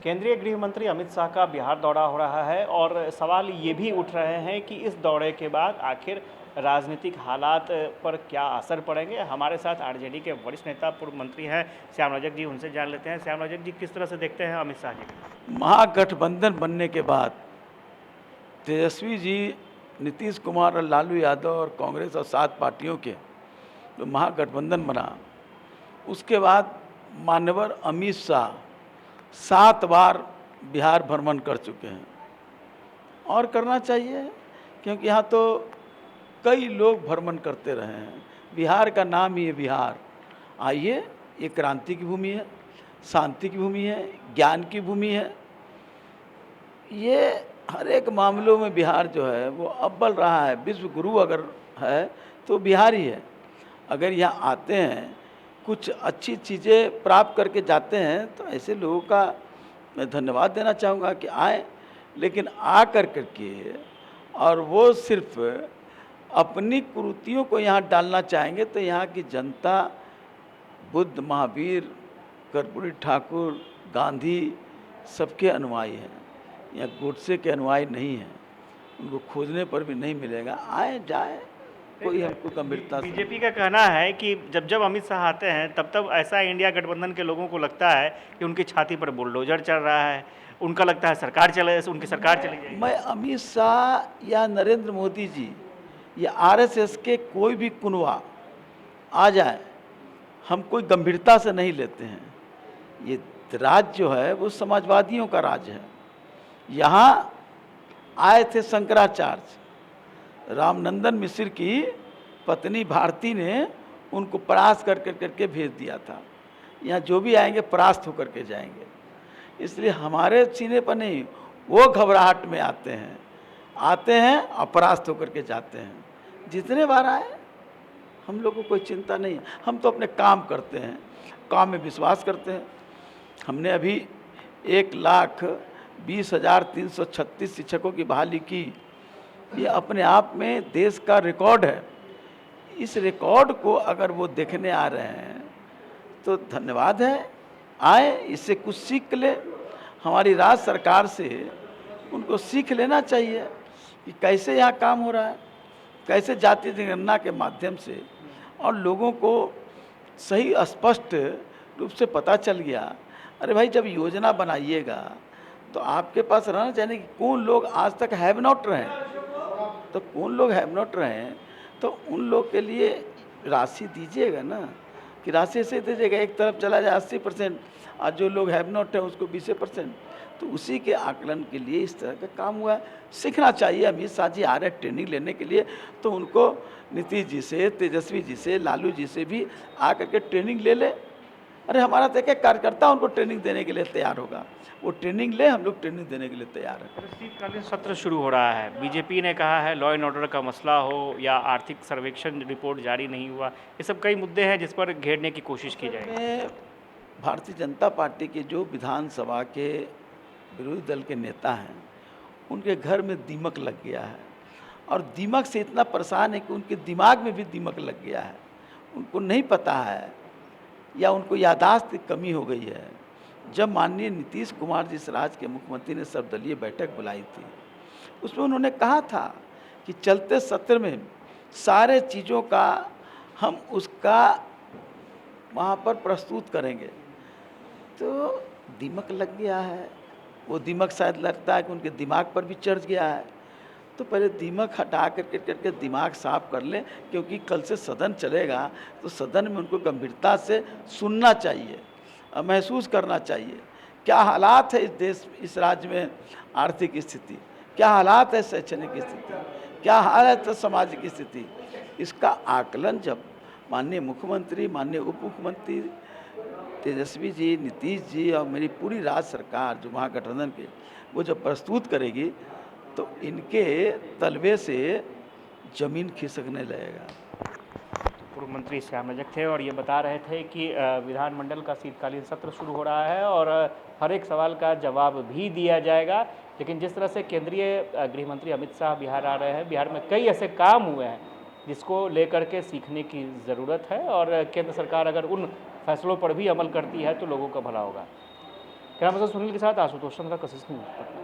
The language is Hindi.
केंद्रीय गृह मंत्री अमित शाह का बिहार दौरा हो रहा है और सवाल ये भी उठ रहे हैं कि इस दौरे के बाद आखिर राजनीतिक हालात पर क्या असर पड़ेंगे। हमारे साथ आरजेडी के वरिष्ठ नेता पूर्व मंत्री हैं श्याम रजक जी, उनसे जान लेते हैं। श्याम रजक जी, किस तरह से देखते हैं अमित शाह जी? महागठबंधन बनने के बाद तेजस्वी जी, नीतीश कुमार और लालू यादव और कांग्रेस और 7 पार्टियों के जो महागठबंधन बना, उसके बाद मान्यवर अमित शाह 7 बार बिहार भ्रमण कर चुके हैं और करना चाहिए, क्योंकि यहाँ तो कई लोग भ्रमण करते रहे हैं। बिहार का नाम ही है बिहार। आइए, ये क्रांति की भूमि है, शांति की भूमि है, ज्ञान की भूमि है। ये हर एक मामलों में बिहार जो है वो अव्वल रहा है। विश्व गुरु अगर है तो बिहार ही है। अगर यहाँ आते हैं, कुछ अच्छी चीज़ें प्राप्त करके जाते हैं, तो ऐसे लोगों का मैं धन्यवाद देना चाहूँगा कि आए। लेकिन आ कर करके और वो सिर्फ अपनी कुरीतियों को यहाँ डालना चाहेंगे, तो यहाँ की जनता बुद्ध, महावीर, कर्पूरी ठाकुर, गांधी सबके अनुयायी हैं। या गोडसे के अनुयायी नहीं हैं। उनको खोजने पर भी नहीं मिलेगा। आए जाए, कोई हमको गंभीरता से। बीजेपी का कहना है कि जब जब अमित शाह आते हैं तब तब ऐसा इंडिया गठबंधन के लोगों को लगता है कि उनकी छाती पर बुलडोजर चल रहा है। उनका लगता है उनकी सरकार चली जाएगी। मैं अमित शाह या नरेंद्र मोदी जी या आरएसएस के कोई भी कुनवा आ जाए, हम कोई गंभीरता से नहीं लेते हैं। ये राज जो है वो समाजवादियों का राज है। यहाँ आए थे शंकराचार्य, रामनंदन मिश्र की पत्नी भारती ने उनको परास्त करके भेज दिया था। यहाँ जो भी आएंगे परास्त होकर के जाएंगे। इसलिए हमारे सीने पर नहीं, वो घबराहट में आते हैं और परास्त होकर के जाते हैं। जितने बार आए, हम लोगों को कोई चिंता नहीं है। हम तो अपने काम करते हैं, काम में विश्वास करते हैं। हमने अभी 1,20,336 शिक्षकों की बहाली की। ये अपने आप में देश का रिकॉर्ड है। इस रिकॉर्ड को अगर वो देखने आ रहे हैं तो धन्यवाद है। आए, इससे कुछ सीख ले। हमारी राज्य सरकार से उनको सीख लेना चाहिए कि कैसे यहाँ काम हो रहा है, कैसे जातीय जनगणना के माध्यम से और लोगों को सही स्पष्ट रूप से पता चल गया। अरे भाई, जब योजना बनाइएगा तो आपके पास रहना चाहिए कि कौन लोग आज तक हैव नॉट रहे, तो कौन लोग हैव नॉट रहे, तो उन लोग के लिए राशि दीजिएगा ना, कि राशि से दीजिएगा। एक तरफ चला जाए 80%, और जो लोग हैव नॉट है उसको 20%। तो उसी के आकलन के लिए इस तरह का काम हुआ है। सीखना चाहिए। अमित शाह जी आ रहे हैं ट्रेनिंग लेने के लिए, तो उनको नीतीश जी से, तेजस्वी जी से, लालू जी से भी आ करके ट्रेनिंग ले ले। अरे हमारा तो एक कार्यकर्ता उनको ट्रेनिंग देने के लिए तैयार होगा। वो ट्रेनिंग ले, हम लोग ट्रेनिंग देने के लिए तैयार हैं। शीतकालीन सत्र शुरू हो रहा है। बीजेपी ने कहा है लॉ एंड ऑर्डर का मसला हो या आर्थिक सर्वेक्षण रिपोर्ट जारी नहीं हुआ, ये सब कई मुद्दे हैं जिस पर घेरने की कोशिश की जाएगी। भारतीय जनता पार्टी के जो विधानसभा के विरोधी दल के नेता हैं, उनके घर में दीमक लग गया है। और दीमक से इतना परेशान है कि उनके दिमाग में भी दीमक लग गया है। उनको नहीं पता है या उनको याददाश्त की कमी हो गई है। जब माननीय नीतीश कुमार जी, इस राज्य के मुख्यमंत्री ने सर्वदलीय बैठक बुलाई थी, उसमें उन्होंने कहा था कि चलते सत्र में सारे चीज़ों का हम उसका वहाँ पर प्रस्तुत करेंगे। तो दीमक लग गया है। वो दीमक शायद लगता है कि उनके दिमाग पर भी चढ़ गया है। तो पहले दीमक हटा करके दिमाग साफ कर लें, क्योंकि कल से सदन चलेगा, तो सदन में उनको गंभीरता से सुनना चाहिए, महसूस करना चाहिए क्या हालात है इस देश, इस राज्य में आर्थिक स्थिति, क्या हालात है शैक्षणिक स्थिति, क्या हालत है सामाजिक स्थिति। इसका आकलन जब माननीय मुख्यमंत्री, माननीय उप मुख्यमंत्री तेजस्वी जी, नीतीश जी और मेरी पूरी राज्य सरकार जो महागठबंधन के, वो जब प्रस्तुत करेगी, तो इनके तलवे से जमीन खिसकने लगेगा। पूर्व मंत्री श्याम रजक थे और ये बता रहे थे कि विधानमंडल का शीतकालीन सत्र शुरू हो रहा है और हर एक सवाल का जवाब भी दिया जाएगा। लेकिन जिस तरह से केंद्रीय गृह मंत्री अमित शाह बिहार आ रहे हैं, बिहार में कई ऐसे काम हुए हैं जिसको लेकर के सीखने की ज़रूरत है और केंद्र सरकार अगर उन फैसलों पर भी अमल करती है तो लोगों का भला होगा। कैमरा पर्सन सुनील के साथ आशुतोष चंद्रा, कशिश न्यूज़, पटना।